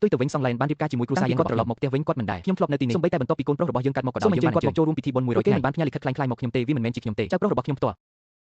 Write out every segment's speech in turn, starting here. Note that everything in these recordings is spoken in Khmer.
ទុយទៅវិញសងឡែនបានរៀបការជាមួយគ្រួសារយើងគាត់ត្រឡប់មកផ្ទះវិញគាត់មិនដែរខ្ញុំធ្លាប់នៅទីនេះសូម្បីតែបន្ទាប់ពីកូនប្រុសរបស់យើងកាត់មកក៏ដោយយើងបានអញ្ជើញគាត់មកចូលរួមពិធីបុណ្យ100ថ្ងៃមិនបានផ្ញើលិខិតខ្លាំងៗមកខ្ញុំទេវាមិនមែនជាខ្ញុំទេចៅប្រុសរបស់ខ្ញុំផ្ទាល់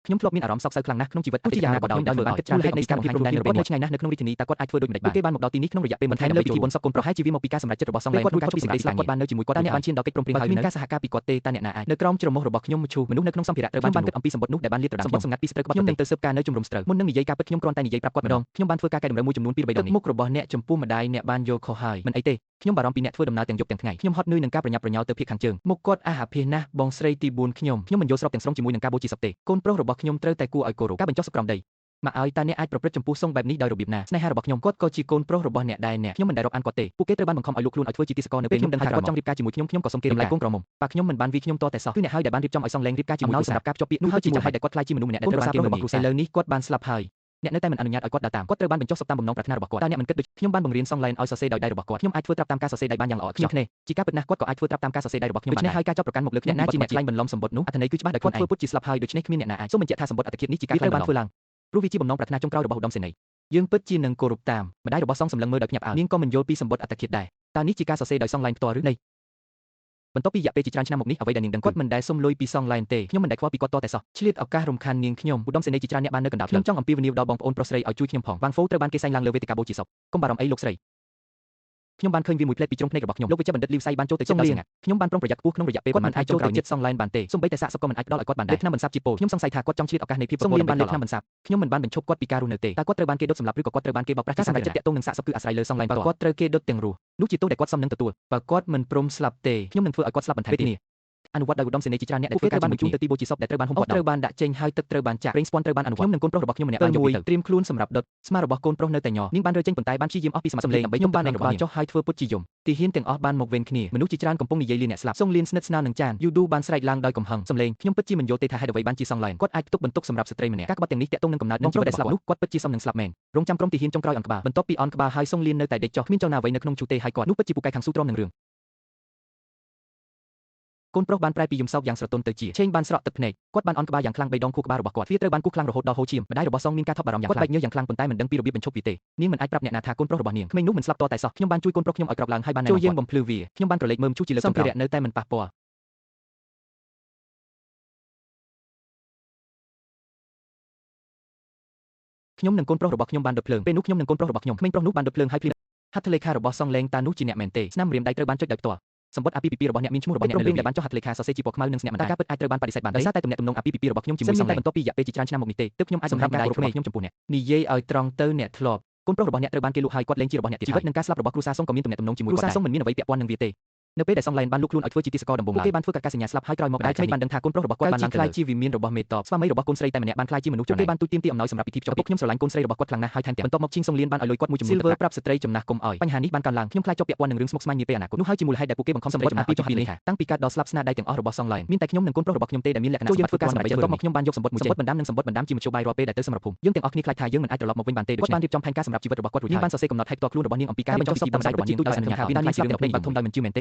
ខ្ញុំធ្លាប់មានអារម្មណ៍សោកសៅខ្លាំងណាស់ក្នុងជីវិតអតិយ៉ាងណាក៏ដោយដែលមើលបានគិតច្រើនពេកនៃសកម្មភាពព្រំដែននៅពេលគាត់ឆ្ងាយណាស់នៅក្នុងរាជធានីតើគាត់អាចធ្វើដូចម្តេចបានគេបានមកដល់ទីនេះក្នុងរយៈពេលមិនថែមលើពិធីបុណ្យសពកូនប្រុសហើយជីវាមកពីការសម្រេចចិត្តរបស់សងឡែនក្នុងការចុះពីសេចក្តីស្លាប់គាត់បាននៅជាមួយគាត់តើអ្នកបានឈានដល់កិច្ចព្រមព្រៀងហើយមានការសហការពីគាត់ទេតើអ្នកណាអាចនៅក្រោមជ្រមុះរបស់ខ្ញុំមឈូមនុស្សនៅក្នុងសម្ភារៈត្រូវបានគិតអំពីសម្បត្តិនោះដែលបានលាតត្រដាងសម្ងាត់ពីស្រូវក្បត់ខ្ញុំនឹងទៅស៊ើបការនៅជំរំស្រូវមុននឹងនិយាយការពិតខ្ញុំគ្រាន់តែនិយាយប្រាប់គាត់ម្ដងខ្ញុំបានធ្វើការកែតម្រូវមួយចំនួន2 3ដងមុខរបស់អ្នកចំពោះម្ដាយអ្នកបានយកខុសហើយមិនអីទេខ្ញុំបារម្ភពីអ្នកធ្វើដំណើរទាំងយប់ទាំងថ្ងៃខ្ញុំហត់នឿយនឹងការប្រញាប់ប្រញាល់ទៅភាគខាងជើងមុខគាត់អាហាភាសណាស់បងស្រីទី4ខ្ញុំមិនយល់ស្របទាំងស្រុងជាមួយនឹងការបូជាសពទេកូនប្រុសរបស់ខ្ញុំត្រូវតែគួរឲ្យគោរពការបញ្ចុះសក្រំដីមកឲ្យតើអ្នកអាចប្រព្រឹត្តចំពោះសង្ឃបែបនេះដោយរបៀបណាស្នេហារបស់ខ្ញុំគាត់ក៏ជាកូនប្រុសរបស់អ្នកដែរអ្នកខ្ញុំមិនដែលរាប់អានគាត់ទេពួកគេត្រូវបានបង្ខំឲ្យលោកខ្លួនឲ្យធ្វើជាទាសករនៅពេលខ្ញុំដឹងថាគាត់ចង់រៀបការជាមួយខ្ញុំក៏សុំគេរំលែកកូនក្រមុំប៉ាខ្ញុំមិនបានវីខ្ញុំតតែសោះគឺអ្នកហើយដែលបានរៀបចំឲ្យសងឡែងរៀបការជាមួយសម្រាប់ការភ្ជាប់ពាក្យនោះហើយជាហេតុដែលគាត់ខ្លាចជាមនុស្សម្នាក់ដែលត្រូវបានគេមើលងាយឥឡូវនេះគាត់បានស្លាប់ហើយអ្នកនៅតែមិនអនុញ្ញាតឲ្យគាត់ដើរតាមគាត់ត្រូវបានបញ្ចុះសពតាមបំណងប្រាថ្នារបស់គាត់តើអ្នកមិនគិតដូចខ្ញុំបានបង្រៀនសងឡែនឲ្យសរសេរដោយដៃរបស់គាត់ខ្ញុំអាចធ្វើត្រាប់តាមការសរសេរដៃបានយ៉ាងល្អឥតខ្ចោះគ្នាជាការពិតណាស់គាត់ក៏អាចធ្វើត្រាប់តាមការសរសេរដៃរបស់ខ្ញុំបានដែរហើយការចាប់ប្រកាន់មកលើអ្នកណាជាអ្នកខ្លាញ់បន្លំសម្បត្តិនោះអត្ថន័យគឺច្បាស់ដោយគាត់ធ្វើពុតជាស្លាប់ហើយដូច្នេះគ្មានអ្នកណាអាចសូមបញ្ជាក់ថាសម្បត្តិអត្តឃាតនេះជាការខ្លាញ់បានធ្វើឡើងព្រោះវាជាបំណងប្រាថ្នាចុងក្រោយរបស់ឧត្តមសេនីយ៍យើងពិតជានឹងគោរពតាមម្ដាយរបស់សងសម្លឹងមើលដោយភ្ញាក់ផ្អើលនាងក៏មិនយល់ពីសម្បត្តិអត្តឃាតដែរតើនេះជាការសរសេរដោយសងឡែនផ្ទាល់ឬនៃបន្ទាប់ពីរយៈពេលជាច្រើនឆ្នាំមកនេះអ្វីដែលនាងដឹងគាត់មិនដែលសុំលុយពីសងឡែនទេខ្ញុំមិនដែលខ្វល់ពីគាត់តតែសោះឆ្លៀតឱកាសរំខាននាងខ្ញុំឧត្តមសេនីយ៍ជាច្រើនអ្នកបាននៅកណ្ដាលខ្ញុំចង់អំពាវនាវដល់បងប្អូនប្រុសស្រីឲ្យជួយខ្ញុំផងវ៉ាងហ្វូត្រូវបានគេសែងឡើងលើវេទិកាបូជាសពកុំបារម្ភអីលោកស្រីខ្ញុំបានឃើញវាមួយផ្លែតពីជ្រុងភ្នែករបស់ខ្ញុំលោកវិជ្ជបណ្ឌិតលីវសៃបានចូលទៅចិត្តដល់សង្កាត់ខ្ញុំបានប្រុងប្រយ័ត្នខ្ពស់ក្នុងរយៈពេលប្រហែលអាចចូលទៅចិត្តសងឡែនបានទេសូម្បីតែសាកសពក៏មិនអាចផ្ដល់ឲ្យគាត់បានដែរឆ្នាំបន្សាបជាពោលខ្ញុំសង្ស័យថាគាត់ចង់ឆ្លៀតឱកាសនៃភាពប្រកបបានលេខឆ្នាំបន្សាបខ្ញុំមិនបានបញ្ឈប់គាត់ពីការរស់នៅទេតើគាត់ត្រូវបានគេដុតសម្លាប់ឬក៏គាត់ត្រូវបានគេបោកប្រាស់ការសម្រេចចិត្តតាក់ទងនឹងសាកសពគឺអាស្រ័យលើសងឡែនគាត់ត្រូវគេដុតទាំងរស់នោះជាទោសដែលគាត់សមនឹងទទួលបើគាត់មិនព្រមស្លាប់ទេខ្ញុំនឹងធ្វើឲ្យគាត់ស្លាប់បន្ថែមទៀតអនុវត្តដោយឧត្តមសេនីយ៍ជាច្រើនអ្នកដែលធ្វើការបានបញ្ជូនទៅទីបូជាសពដែលត្រូវបានហុំព័ទ្ធត្រូវបានដាក់ចេញហើយទឹកត្រូវបានចាក់ប្រេងស្ពាន់ត្រូវបានអនុវត្តខ្ញុំនិងកូនប្រុសរបស់ខ្ញុំម្នាក់បានយកទៅត្រៀមខ្លួនសម្រាប់ដុតស្មារបស់កូនប្រុសនៅតែញនាងបានរើចេញប៉ុន្តែបានព្យាយាមអស់ពីសមត្ថសម្លេងដើម្បីខ្ញុំបានរបស់ចុះហើយធ្វើពុតជាយំទីហ៊ានទាំងអស់បានមកវេនគ្នាមនុស្សជាច្រើនកំពុងនិយាយលាអ្នកស្លាប់សុងលៀនស្និទ្ធស្នាលនឹងចានយូឌូបានស្រែកឡើងដោយកំហឹងសម្លេងខ្ញុំពិតជាមិនយល់ទេថាហេតុអ្វីបានជាសងឡែនគាត់អាចទុកបន្ទុកសម្រាប់ស្ត្រីម្នាក់ការក្បត់ទាំងនេះតាក់ទងនឹងកំណើតនិងជីវិតដែលស្លាប់នោះគាត់ពិតជាសមនឹងស្លាប់មែនរងចាំក្រុមទីហ៊ានចុងក្រោយអនក្បាលបន្ទាប់ពីអនក្បាលហើយសុងលៀននៅតែដេកចុះគ្មានចុងណាអ្វីនៅក្នុងជូទេហើយគាត់នោះពិតជាពូកែខាងស៊ូទ្រាំនឹងរឿងកូនប្រុសបានប្រែពីយំសោកយ៉ាងស្រទន់ទៅជាឆេងបានស្រក់ទឹកភ្នែកគាត់បានអន់ក្បាលយ៉ាងខ្លាំង3ដងខួរក្បាលរបស់គាត់វាត្រូវបានគូសខ្លាំងរហូតដល់ហូរឈាមម្ដាយរបស់សងមានការថប់បារម្ភយ៉ាងខ្លាំងគាត់បែកញើសយ៉ាងខ្លាំងប៉ុន្តែមិនដឹងពីរបៀបបញ្ឈប់វាទេនាងមិនអាចប្រាប់អ្នកណាថាកូនប្រុសរបស់នាងក្មេងនោះមិនស្លាប់តតែសោះខ្ញុំបានជួយកូនប្រុសខ្ញុំឲ្យក្រោកឡើងហើយបានណែនាំចូលយើងបំភ្លឺវាខ្ញុំបានប្រឡេកមើលមជូជាលើកសម្ភារៈនៅតែមិនប៉ះពាល់ខ្ញុំនិងកូនប្រុសរបស់ខ្ញុំបានដុតភ្លើងពេលនោះខ្ញុំនិងកូនប្រុសរបស់ខ្ញុំក្មេងប្រុសនោះបានដុតភ្លើងហើយភ្លាមហត្ថលេខារបស់សងឡែងតានោះជាអ្នកមែនទេស្នាមរៀមដៃត្រូវបានចុចដោយផ្ទាល់សម្បត្តិអាពាហ៍ពិពាហ៍របស់អ្នកមានឈ្មោះរបស់អ្នកនៅលើដែលបានចុះហត្ថលេខាសរសេរជាពណ៌ខ្មៅនិងស្នាក់មិនតែការពិតអាចត្រូវបានបដិសេធបានដោយសារតែទំនាក់ទំនងអាពាហ៍ពិពាហ៍របស់ខ្ញុំជាមួយសងឡែងបន្ទាប់ពីរយៈពេលជាច្រើនឆ្នាំមកនេះទេទើបខ្ញុំអាចសម្រាប់ម្ដាយរបស់ខ្ញុំចំពោះអ្នកនិយាយឲ្យត្រង់ទៅអ្នកធ្លាប់កូនប្រុសរបស់អ្នកត្រូវបានគេលក់ហើយគាត់លែងជារបស់អ្នកទៀតជីវិតនិងការស្លាប់របស់គ្រួសារសុងក៏មានទំនាក់ទំនងជាមួយគាត់ដែរគ្រួសារសុងមិនមានអ្វីពាក់ព័ន្ធនឹងវាទេនៅពេលដែលសងឡែនបានលូកខ្លួនឲ្យធ្វើជាទាសករដំបូងឡើយគេបានធ្វើកាសញ្ញាស្លាប់ហើយក្រោយមកដែរបានដឹងថាកូនប្រុសរបស់គាត់បានឡើងខ្លាយជាវិមានរបស់មេតបស្វាមីរបស់កូនស្រីតែម្នាក់បានខ្លាយជាមនុស្សគេបានទូទាមទារអំណោយសម្រាប់ពិធីភ្ជាប់ពាក្យខ្ញុំស្រឡាញ់កូនស្រីរបស់គាត់ខ្លាំងណាស់ហើយថែមទាំងបន្ទាប់មកជីងសុងលៀនបានឲ្យលុយគាត់មួយចំនួនទៅប្រាប់ស្ត្រីចំណាស់កុំឲ្យបញ្ហានេះបានកើនឡើងខ្ញុំខ្លាចជាប់ពាក់ព័ន្ធនឹងរឿងស្មុគស្មាញនាពេលអនាគតនោះហើយជាមូលហេតុដែលពួកគេបង្ខំសម្បត្តិអាពីចុះពីនេះតាំងពីកើតដល់ស្លាប់ស្នាដៃទាំងអស់របស់សងឡែនមានតែខ្ញុំនិងកូនប្រុសរបស់ខ្ញុំទេដែលមានលក្ខណៈសម្បត្តិធ្វើការសម្រេចចិត្តបន្ទាប់មកខ្ញុំបានយកសម្បត្តិមួយចេញបណ្ដាំនិងសម្បត្តិបណ្ដាំជាមធ្យោបាយរាល់ពេលដែលទៅសម្រាប់ភូមិយើងទាំងអស់គ្នាខ្លាចថាយើងមិនអាចត្រឡប់មកវិញបានទេដូច្នេះគាត់បានរៀបចំផែនការសម្រាប់ជីវិតរបស់គាត់រួចហើយនាងបានសរសេរកំណត់ហេតុផ្ទាល់ខ្លួនរបស់នាងអំពីការបញ្ចុះសពតាមដៃរបស់នាងដោយអនុញ្ញាតថាវាបានជារឿងដ៏ពេញបាត់ធំដោយមិនជឿមែនទេ